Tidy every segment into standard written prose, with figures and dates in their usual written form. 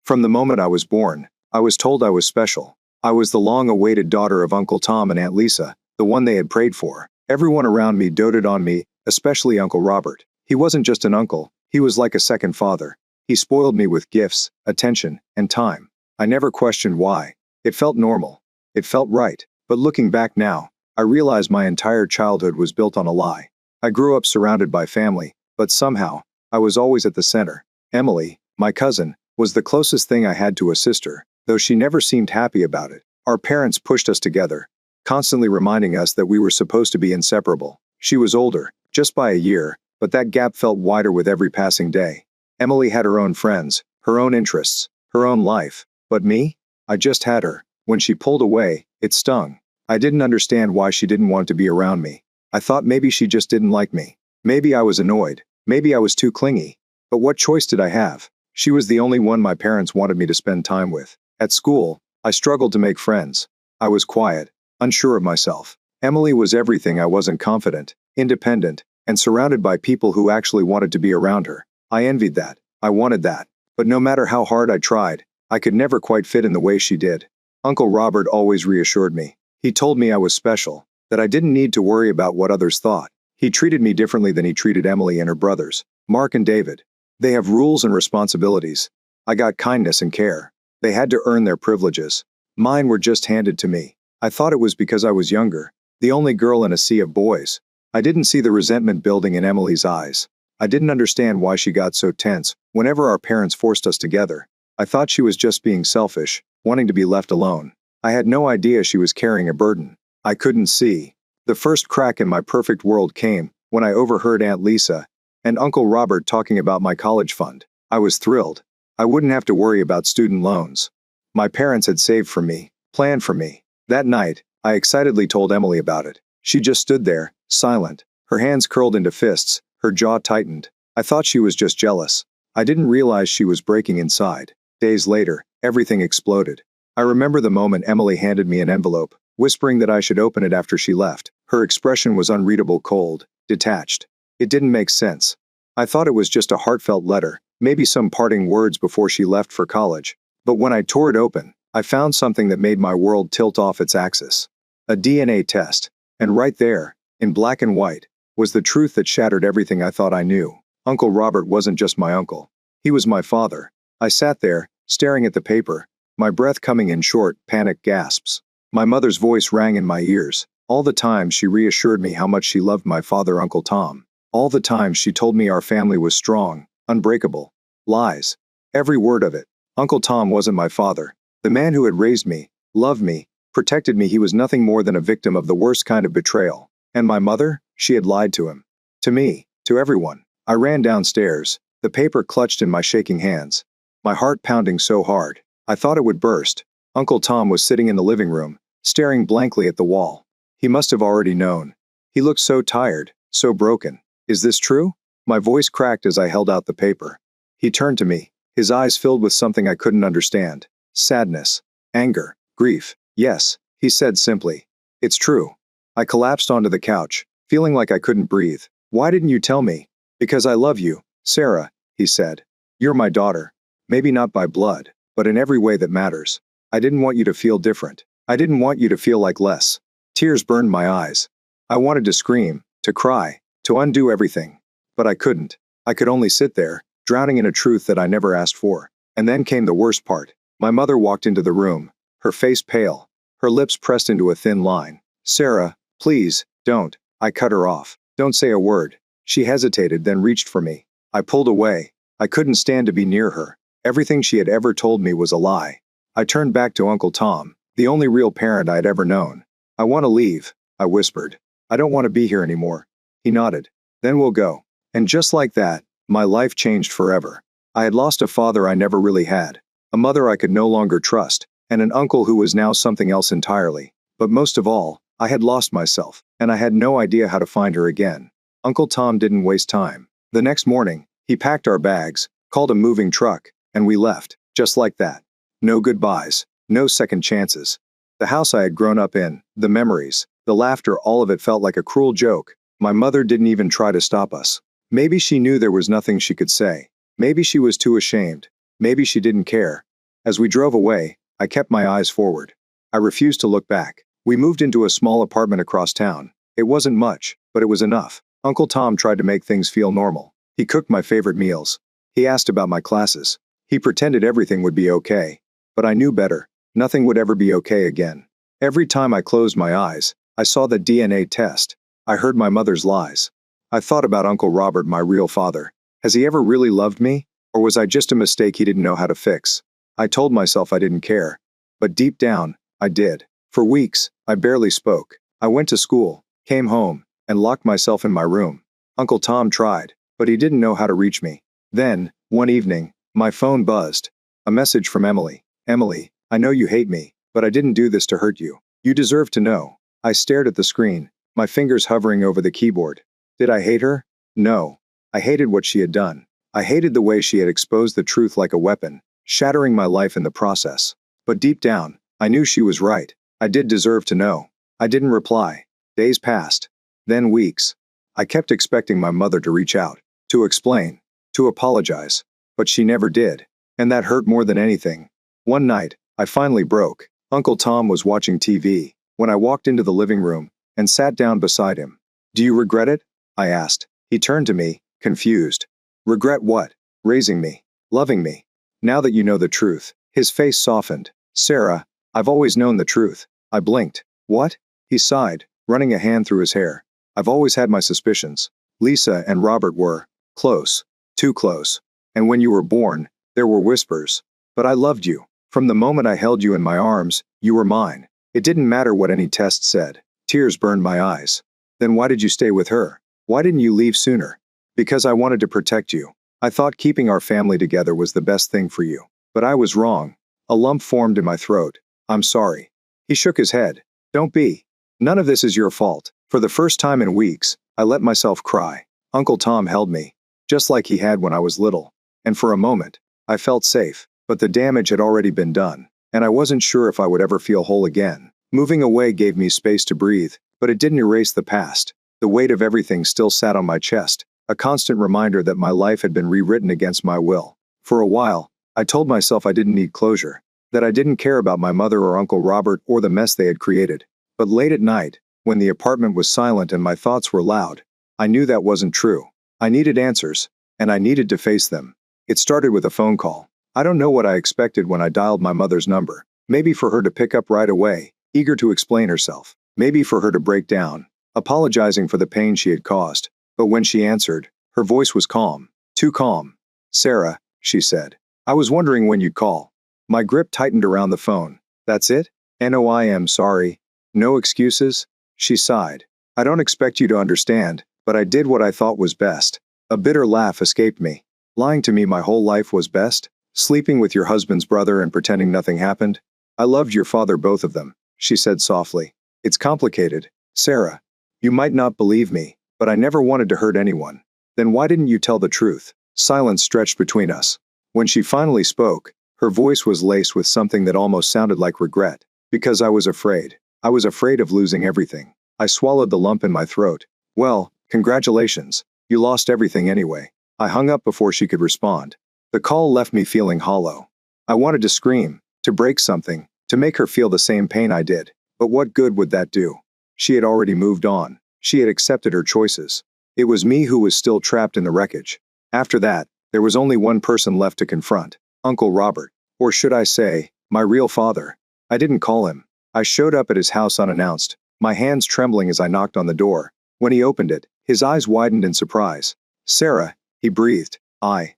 From the moment I was born, I was told I was special. I was the long-awaited daughter of Uncle Tom and Aunt Lisa, the one they had prayed for. Everyone around me doted on me, especially Uncle Robert. He wasn't just an uncle, he was like a second father. He spoiled me with gifts, attention, and time. I never questioned why. It felt normal. It felt right. But looking back now, I realize my entire childhood was built on a lie. I grew up surrounded by family, but somehow, I was always at the center. Emily, my cousin, was the closest thing I had to a sister, though she never seemed happy about it. Our parents pushed us together, constantly reminding us that we were supposed to be inseparable. She was older, just by a year, but that gap felt wider with every passing day. Emily had her own friends, her own interests, her own life. But me? I just had her. When she pulled away, it stung. I didn't understand why she didn't want to be around me. I thought maybe she just didn't like me. Maybe I was annoyed. Maybe I was too clingy. But what choice did I have? She was the only one my parents wanted me to spend time with. At school, I struggled to make friends. I was quiet, unsure of myself. Emily was everything. I wasn't confident, independent, and surrounded by people who actually wanted to be around her. I envied that. I wanted that. But no matter how hard I tried, I could never quite fit in the way she did. Uncle Robert always reassured me. He told me I was special, that I didn't need to worry about what others thought. He treated me differently than he treated Emily and her brothers, Mark and David. They have rules and responsibilities. I got kindness and care. They had to earn their privileges. Mine were just handed to me. I thought it was because I was younger, the only girl in a sea of boys. I didn't see the resentment building in Emily's eyes. I didn't understand why she got so tense whenever our parents forced us together. I thought she was just being selfish, wanting to be left alone. I had no idea she was carrying a burden I couldn't see. The first crack in my perfect world came when I overheard Aunt Lisa and Uncle Robert talking about my college fund. I was thrilled. I wouldn't have to worry about student loans. My parents had saved for me, planned for me. That night, I excitedly told Emily about it. She just stood there, silent, her hands curled into fists, her jaw tightened. I thought she was just jealous. I didn't realize she was breaking inside. Days later, everything exploded. I remember the moment Emily handed me an envelope, whispering that I should open it after she left. Her expression was unreadable, cold, detached. It didn't make sense. I thought it was just a heartfelt letter, maybe some parting words before she left for college. But when I tore it open, I found something that made my world tilt off its axis. A DNA test. And right there, in black and white, was the truth that shattered everything I thought I knew. Uncle Robert wasn't just my uncle. He was my father. I sat there, staring at the paper, my breath coming in short, panicked gasps. My mother's voice rang in my ears. All the time she reassured me how much she loved my father, Uncle Tom. All the time she told me our family was strong, unbreakable. Lies. Every word of it. Uncle Tom wasn't my father. The man who had raised me, loved me, protected me, he was nothing more than a victim of the worst kind of betrayal. And my mother? She had lied to him. To me. To everyone. I ran downstairs, the paper clutched in my shaking hands. My heart pounding so hard, I thought it would burst. Uncle Tom was sitting in the living room, staring blankly at the wall. He must have already known. He looked so tired, so broken. Is this true? My voice cracked as I held out the paper. He turned to me, his eyes filled with something I couldn't understand. Sadness, anger, grief. Yes, he said simply. It's true. I collapsed onto the couch, feeling like I couldn't breathe. Why didn't you tell me? Because I love you, Sarah, he said. You're my daughter. Maybe not by blood, but in every way that matters. I didn't want you to feel different. I didn't want you to feel like less. Tears burned my eyes. I wanted to scream, to cry, to undo everything. But I couldn't. I could only sit there, drowning in a truth that I never asked for. And then came the worst part. My mother walked into the room, her face pale, her lips pressed into a thin line. Sarah, please, don't. I cut her off. Don't say a word. She hesitated, then reached for me. I pulled away. I couldn't stand to be near her. Everything she had ever told me was a lie. I turned back to Uncle Tom, the only real parent I had ever known. I want to leave, I whispered. I don't want to be here anymore. He nodded. Then we'll go. And just like that, my life changed forever. I had lost a father I never really had, a mother I could no longer trust, and an uncle who was now something else entirely. But most of all, I had lost myself, and I had no idea how to find her again. Uncle Tom didn't waste time. The next morning, he packed our bags, called a moving truck, and we left, just like that. No goodbyes, no second chances. The house I had grown up in, the memories, the laughter, all of it felt like a cruel joke. My mother didn't even try to stop us. Maybe she knew there was nothing she could say. Maybe she was too ashamed. Maybe she didn't care. As we drove away, I kept my eyes forward. I refused to look back. We moved into a small apartment across town. It wasn't much, but it was enough. Uncle Tom tried to make things feel normal. He cooked my favorite meals. He asked about my classes. He pretended everything would be okay. But I knew better. Nothing would ever be okay again. Every time I closed my eyes, I saw the DNA test. I heard my mother's lies. I thought about Uncle Robert, my real father. Has he ever really loved me? Or was I just a mistake he didn't know how to fix? I told myself I didn't care. But deep down, I did. For weeks, I barely spoke. I went to school, came home, and locked myself in my room. Uncle Tom tried, but he didn't know how to reach me. Then, one evening, my phone buzzed. A message from Emily. Emily, I know you hate me, but I didn't do this to hurt you. You deserve to know. I stared at the screen, my fingers hovering over the keyboard. Did I hate her? No. I hated what she had done. I hated the way she had exposed the truth like a weapon, shattering my life in the process. But deep down, I knew she was right. I did deserve to know. I didn't reply. Days passed. Then weeks. I kept expecting my mother to reach out, to explain, to apologize. But she never did. And that hurt more than anything. One night, I finally broke. Uncle Tom was watching TV when I walked into the living room and sat down beside him. Do you regret it? I asked. He turned to me, confused. Regret what? Raising me. Loving me. Now that you know the truth. His face softened. Sarah, I've always known the truth. I blinked. What? He sighed, running a hand through his hair. I've always had my suspicions. Lisa and Robert were close. Too close. And when you were born, there were whispers. But I loved you. From the moment I held you in my arms, you were mine. It didn't matter what any test said. Tears burned my eyes. Then why did you stay with her? Why didn't you leave sooner? Because I wanted to protect you. I thought keeping our family together was the best thing for you. But I was wrong. A lump formed in my throat. I'm sorry. He shook his head. Don't be. None of this is your fault. For the first time in weeks, I let myself cry. Uncle Tom held me, just like he had when I was little. And for a moment, I felt safe. But the damage had already been done, and I wasn't sure if I would ever feel whole again. Moving away gave me space to breathe, but it didn't erase the past. The weight of everything still sat on my chest, a constant reminder that my life had been rewritten against my will. For a while, I told myself I didn't need closure, that I didn't care about my mother or Uncle Robert or the mess they had created. But late at night, when the apartment was silent and my thoughts were loud, I knew that wasn't true. I needed answers, and I needed to face them. It started with a phone call. I don't know what I expected when I dialed my mother's number. Maybe for her to pick up right away, eager to explain herself. Maybe for her to break down, apologizing for the pain she had caused. But when she answered, her voice was calm. Too calm. Sarah, she said. I was wondering when you'd call. My grip tightened around the phone. That's it? No, I am sorry. No excuses? She sighed. I don't expect you to understand, but I did what I thought was best. A bitter laugh escaped me. Lying to me my whole life was best? Sleeping with your husband's brother and pretending nothing happened? I loved your father, both of them, she said softly. It's complicated, Sarah. You might not believe me, but I never wanted to hurt anyone. Then why didn't you tell the truth? Silence stretched between us. When she finally spoke, her voice was laced with something that almost sounded like regret. Because I was afraid. I was afraid of losing everything. I swallowed the lump in my throat. Well, congratulations. You lost everything anyway. I hung up before she could respond. The call left me feeling hollow. I wanted to scream, to break something, to make her feel the same pain I did. But what good would that do? She had already moved on. She had accepted her choices. It was me who was still trapped in the wreckage. After that, there was only one person left to confront. Uncle Robert. Or should I say, my real father. I didn't call him. I showed up at his house unannounced, my hands trembling as I knocked on the door. When he opened it, his eyes widened in surprise. Sarah, he breathed. Why?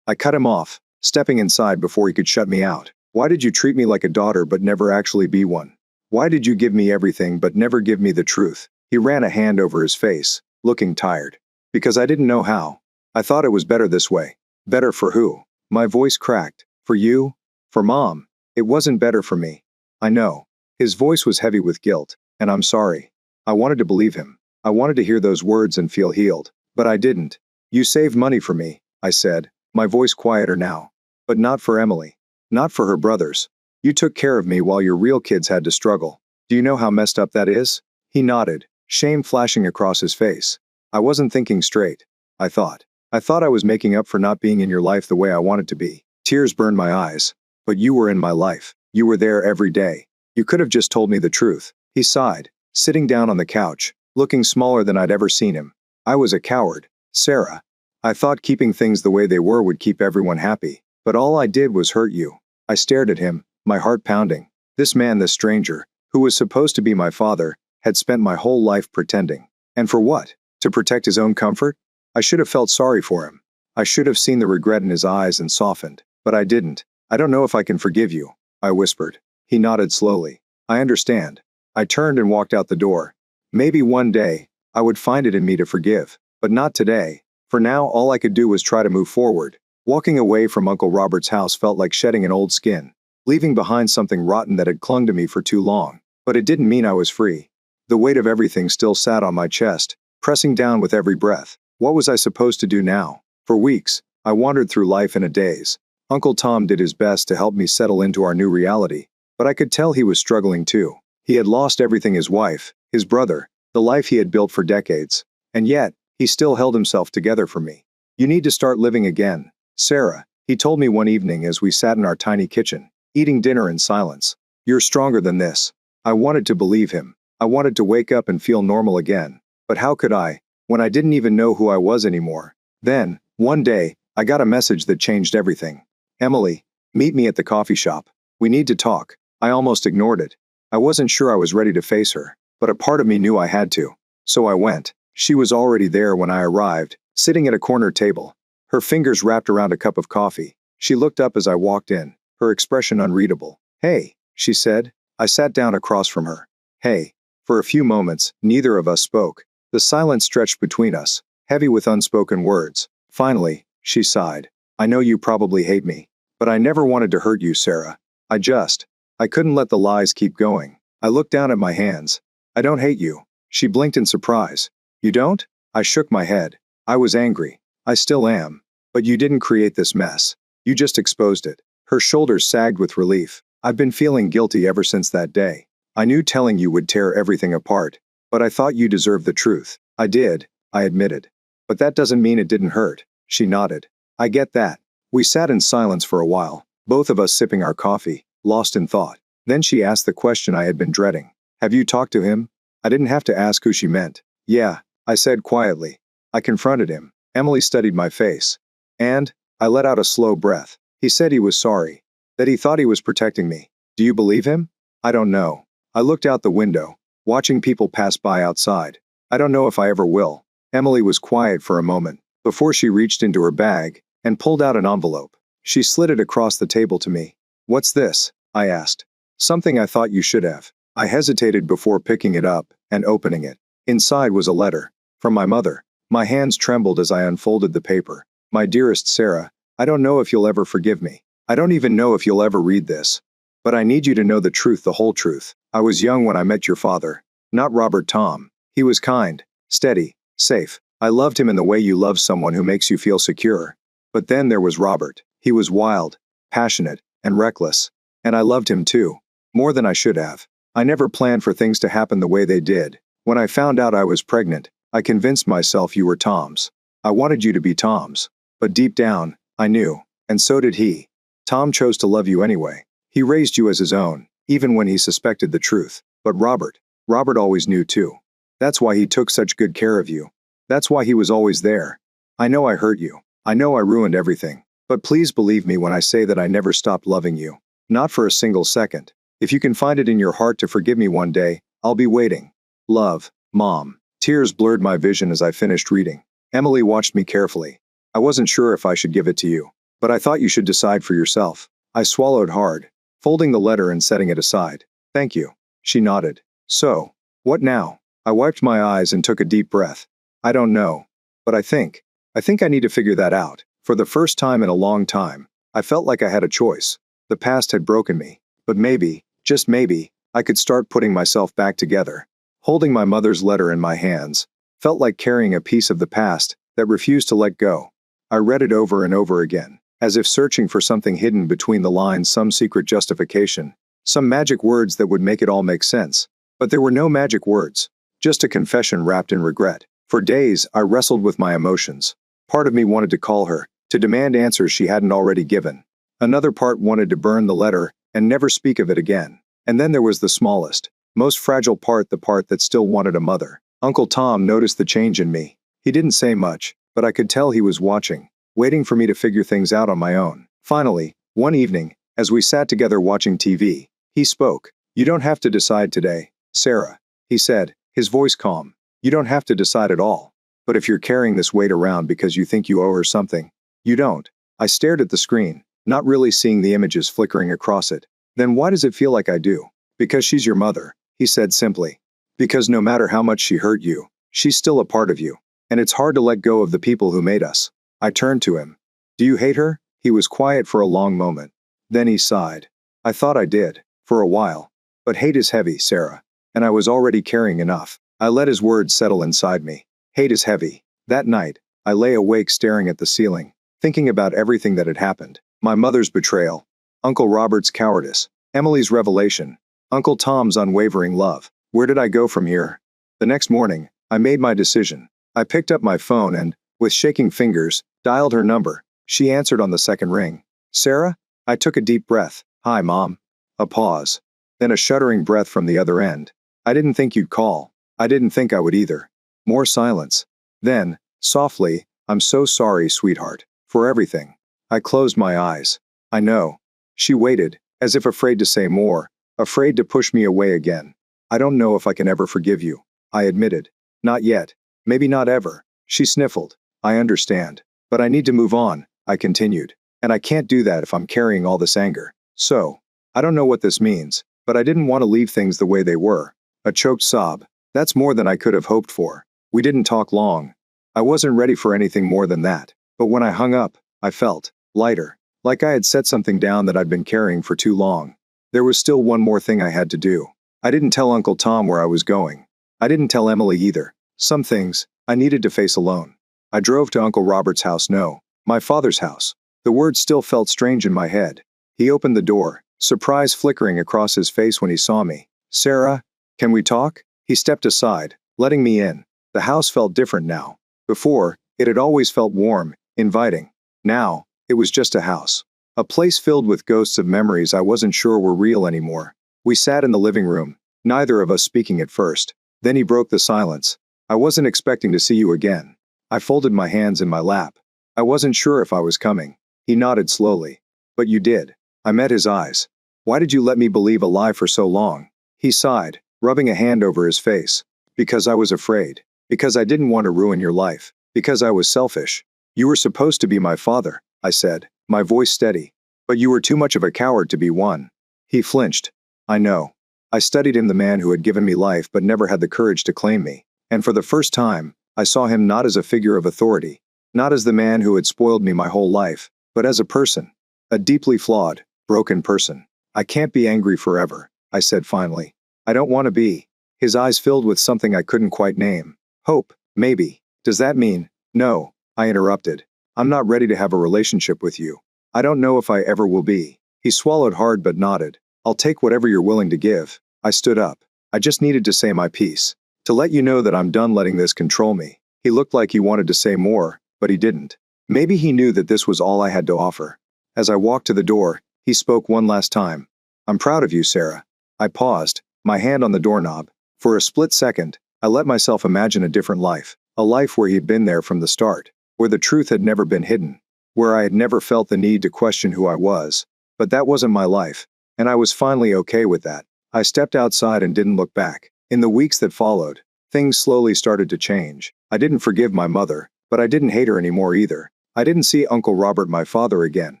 I cut him off, stepping inside before he could shut me out. Why did you treat me like a daughter but never actually be one? Why did you give me everything but never give me the truth? He ran a hand over his face, looking tired. Because I didn't know how. I thought it was better this way. Better for who? My voice cracked. For you? For Mom? It wasn't better for me. I know. His voice was heavy with guilt, and I'm sorry. I wanted to believe him. I wanted to hear those words and feel healed. But I didn't. You saved money for me, I said, my voice quieter now. But not for Emily. Not for her brothers. You took care of me while your real kids had to struggle. Do you know how messed up that is? He nodded, shame flashing across his face. I wasn't thinking straight. I thought I was making up for not being in your life the way I wanted to be. Tears burned my eyes. But you were in my life. You were there every day. You could have just told me the truth." He sighed, sitting down on the couch, looking smaller than I'd ever seen him. "I was a coward, Sarah. I thought keeping things the way they were would keep everyone happy. But all I did was hurt you." I stared at him, my heart pounding. This man, this stranger, who was supposed to be my father, had spent my whole life pretending. And for what? To protect his own comfort? I should have felt sorry for him. I should have seen the regret in his eyes and softened. But I didn't. "I don't know if I can forgive you," I whispered. He nodded slowly. "I understand." I turned and walked out the door. Maybe one day, I would find it in me to forgive. But not today. For now, all I could do was try to move forward. Walking away from Uncle Robert's house felt like shedding an old skin, leaving behind something rotten that had clung to me for too long. But it didn't mean I was free. The weight of everything still sat on my chest, pressing down with every breath. What was I supposed to do now? For weeks, I wandered through life in a daze. Uncle Tom did his best to help me settle into our new reality, but I could tell he was struggling too. He had lost everything: his wife, his brother, the life he had built for decades. And yet, he still held himself together for me. "You need to start living again, Sarah," he told me one evening as we sat in our tiny kitchen, eating dinner in silence. "You're stronger than this." I wanted to believe him. I wanted to wake up and feel normal again. But how could I, when I didn't even know who I was anymore? Then, one day, I got a message that changed everything. "Emily, meet me at the coffee shop. We need to talk." I almost ignored it. I wasn't sure I was ready to face her, but a part of me knew I had to. So I went. She was already there when I arrived, sitting at a corner table, her fingers wrapped around a cup of coffee. She looked up as I walked in, her expression unreadable. "Hey," she said. I sat down across from her. "Hey." For a few moments, neither of us spoke. The silence stretched between us, heavy with unspoken words. Finally, she sighed. "I know you probably hate me, but I never wanted to hurt you, Sarah. I couldn't let the lies keep going." I looked down at my hands. "I don't hate you." She blinked in surprise. "You don't?" I shook my head. I was angry. I still am. "But you didn't create this mess. You just exposed it." Her shoulders sagged with relief. "I've been feeling guilty ever since that day. I knew telling you would tear everything apart. But I thought you deserved the truth." "I did," I admitted. "But that doesn't mean it didn't hurt." She nodded. "I get that." We sat in silence for a while, both of us sipping our coffee, lost in thought. Then she asked the question I had been dreading. "Have you talked to him?" I didn't have to ask who she meant. "Yeah," I said quietly. "I confronted him." Emily studied my face. "And?" I let out a slow breath. "He said he was sorry. That he thought he was protecting me." "Do you believe him?" "I don't know." I looked out the window, watching people pass by outside. "I don't know if I ever will." Emily was quiet for a moment, before she reached into her bag and pulled out an envelope. She slid it across the table to me. "What's this?" I asked. "Something I thought you should have." I hesitated before picking it up and opening it. Inside was a letter. From my mother. My hands trembled as I unfolded the paper. "My dearest Sarah, I don't know if you'll ever forgive me. I don't even know if you'll ever read this. But I need you to know the truth, the whole truth. I was young when I met your father. Not Robert Tom. He was kind, steady, safe. I loved him in the way you love someone who makes you feel secure. But then there was Robert. He was wild, passionate, and reckless. And I loved him too. More than I should have. I never planned for things to happen the way they did. When I found out I was pregnant, I convinced myself you were Tom's. I wanted you to be Tom's. But deep down, I knew. And so did he. Tom chose to love you anyway. He raised you as his own, even when he suspected the truth. But Robert always knew too. That's why he took such good care of you. That's why he was always there. I know I hurt you. I know I ruined everything. But please believe me when I say that I never stopped loving you. Not for a single second. If you can find it in your heart to forgive me one day, I'll be waiting. Love, Mom." Tears blurred my vision as I finished reading. Emily watched me carefully. "I wasn't sure if I should give it to you. But I thought you should decide for yourself." I swallowed hard, folding the letter and setting it aside. "Thank you." She nodded. "So, what now?" I wiped my eyes and took a deep breath. "I don't know. But I think I need to figure that out." For the first time in a long time, I felt like I had a choice. The past had broken me. But maybe, just maybe, I could start putting myself back together. Holding my mother's letter in my hands felt like carrying a piece of the past that refused to let go. I read it over and over again, as if searching for something hidden between the lines, some secret justification, some magic words that would make it all make sense. But there were no magic words, just a confession wrapped in regret. For days, I wrestled with my emotions. Part of me wanted to call her, to demand answers she hadn't already given. Another part wanted to burn the letter and never speak of it again. And then there was the smallest, most fragile part, the part that still wanted a mother. Uncle Tom noticed the change in me. He didn't say much, but I could tell he was watching, waiting for me to figure things out on my own. Finally, one evening, as we sat together watching TV, he spoke. "You don't have to decide today, Sarah," he said, his voice calm. "You don't have to decide at all. But if you're carrying this weight around because you think you owe her something, you don't." I stared at the screen, not really seeing the images flickering across it. "Then why does it feel like I do?" "Because she's your mother," he said simply. "Because no matter how much she hurt you, she's still a part of you. And it's hard to let go of the people who made us." I turned to him. "Do you hate her?" He was quiet for a long moment. Then he sighed. "I thought I did, for a while. But hate is heavy, Sarah. And I was already carrying enough." I let his words settle inside me. Hate is heavy. That night, I lay awake staring at the ceiling, thinking about everything that had happened. My mother's betrayal, Uncle Robert's cowardice, Emily's revelation, Uncle Tom's unwavering love. Where did I go from here? The next morning, I made my decision. I picked up my phone and, with shaking fingers, dialed her number. She answered on the second ring. "Sarah?" I took a deep breath. "Hi, Mom." A pause. Then a shuddering breath from the other end. "I didn't think you'd call. I didn't think I would either." More silence. Then, softly, "I'm so sorry, sweetheart, for everything." I closed my eyes. "I know." She waited, as if afraid to say more, afraid to push me away again. "I don't know if I can ever forgive you," I admitted. "Not yet. Maybe not ever." She sniffled. "I understand. But I need to move on," I continued. "And I can't do that if I'm carrying all this anger. So, I don't know what this means, but I didn't want to leave things the way they were." A choked sob. "That's more than I could have hoped for." We didn't talk long. I wasn't ready for anything more than that. But when I hung up, I felt lighter, like I had set something down that I'd been carrying for too long. There was still one more thing I had to do. I didn't tell Uncle Tom where I was going. I didn't tell Emily either. Some things I needed to face alone. I drove to Uncle Robert's house. No, my father's house. The words still felt strange in my head. He opened the door, surprise flickering across his face when he saw me. "Sarah, can we talk?" He stepped aside, letting me in. The house felt different now. Before, it had always felt warm, inviting. Now, it was just a house. A place filled with ghosts of memories I wasn't sure were real anymore. We sat in the living room, neither of us speaking at first. Then he broke the silence. "I wasn't expecting to see you again." I folded my hands in my lap. "I wasn't sure if I was coming." He nodded slowly. "But you did." I met his eyes. "Why did you let me believe a lie for so long?" He sighed, rubbing a hand over his face. "Because I was afraid. Because I didn't want to ruin your life. Because I was selfish." "You were supposed to be my father," I said, my voice steady. "But you were too much of a coward to be one." He flinched. "I know." I studied him, the man who had given me life but never had the courage to claim me. And for the first time, I saw him not as a figure of authority, not as the man who had spoiled me my whole life, but as a person. A deeply flawed, broken person. "I can't be angry forever," I said finally. "I don't want to be." His eyes filled with something I couldn't quite name. "Hope, maybe." "Does that mean—" "No," I interrupted. "I'm not ready to have a relationship with you. I don't know if I ever will be." He swallowed hard but nodded. "I'll take whatever you're willing to give." I stood up. "I just needed to say my piece. To let you know that I'm done letting this control me." He looked like he wanted to say more, but he didn't. Maybe he knew that this was all I had to offer. As I walked to the door, he spoke one last time. "I'm proud of you, Sarah." I paused, my hand on the doorknob. For a split second, I let myself imagine a different life. A life where he'd been there from the start. Where the truth had never been hidden. Where I had never felt the need to question who I was. But that wasn't my life. And I was finally okay with that. I stepped outside and didn't look back. In the weeks that followed, things slowly started to change. I didn't forgive my mother, but I didn't hate her anymore either. I didn't see Uncle Robert, my father, again,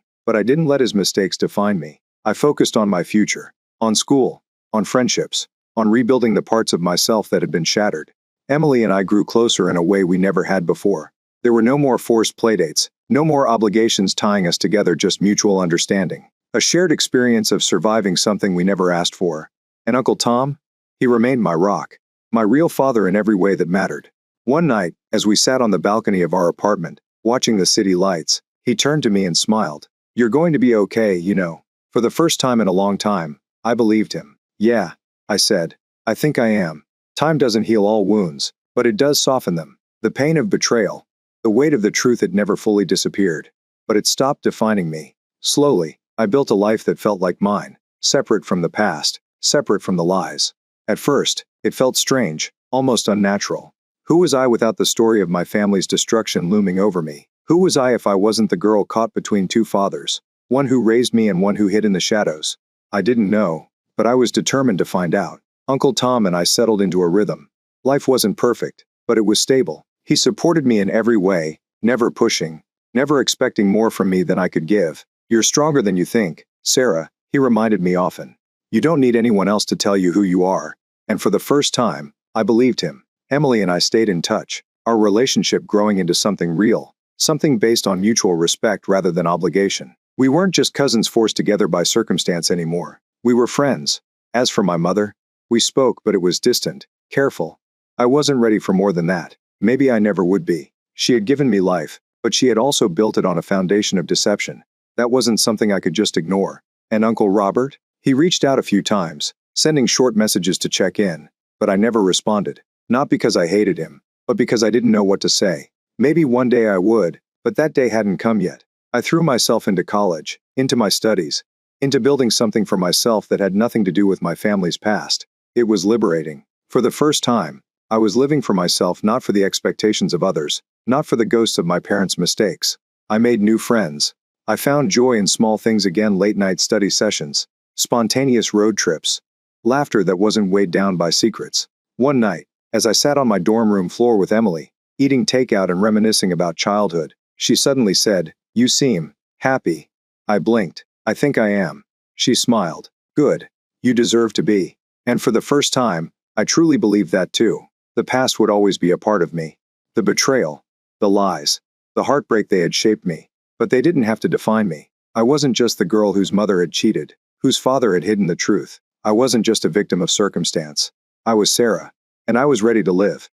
but I didn't let his mistakes define me. I focused on my future, on school, on friendships, on rebuilding the parts of myself that had been shattered. Emily and I grew closer in a way we never had before. There were no more forced playdates, no more obligations tying us together, just mutual understanding. A shared experience of surviving something we never asked for. And Uncle Tom? He remained my rock. My real father in every way that mattered. One night, as we sat on the balcony of our apartment, watching the city lights, he turned to me and smiled. "You're going to be okay, you know." For the first time in a long time, I believed him. "Yeah," I said. "I think I am." Time doesn't heal all wounds, but it does soften them. The pain of betrayal, the weight of the truth had never fully disappeared. But it stopped defining me. Slowly, I built a life that felt like mine, separate from the past, separate from the lies. At first, it felt strange, almost unnatural. Who was I without the story of my family's destruction looming over me? Who was I if I wasn't the girl caught between two fathers, one who raised me and one who hid in the shadows? I didn't know, but I was determined to find out. Uncle Tom and I settled into a rhythm. Life wasn't perfect, but it was stable. He supported me in every way, never pushing, never expecting more from me than I could give. You're stronger than you think, Sarah, he reminded me often. You don't need anyone else to tell you who you are. And for the first time, I believed him. Emily and I stayed in touch, our relationship growing into something real, something based on mutual respect rather than obligation. We weren't just cousins forced together by circumstance anymore. We were friends. As for my mother, we spoke, but it was distant, careful. I wasn't ready for more than that. Maybe I never would be. She had given me life, but she had also built it on a foundation of deception. That wasn't something I could just ignore. And Uncle Robert? He reached out a few times, sending short messages to check in, but I never responded. Not because I hated him, but because I didn't know what to say. Maybe one day I would, but that day hadn't come yet. I threw myself into college, into my studies, into building something for myself that had nothing to do with my family's past. It was liberating. For the first time, I was living for myself, not for the expectations of others, not for the ghosts of my parents' mistakes. I made new friends. I found joy in small things again: late-night study sessions, spontaneous road trips, laughter that wasn't weighed down by secrets. One night, as I sat on my dorm room floor with Emily, eating takeout and reminiscing about childhood, she suddenly said, "You seem happy." I blinked. "I think I am." She smiled. "Good. You deserve to be." And for the first time, I truly believed that too. The past would always be a part of me. The betrayal, the lies, the heartbreak, they had shaped me. But they didn't have to define me. I wasn't just the girl whose mother had cheated, whose father had hidden the truth. I wasn't just a victim of circumstance. I was Sarah. And I was ready to live.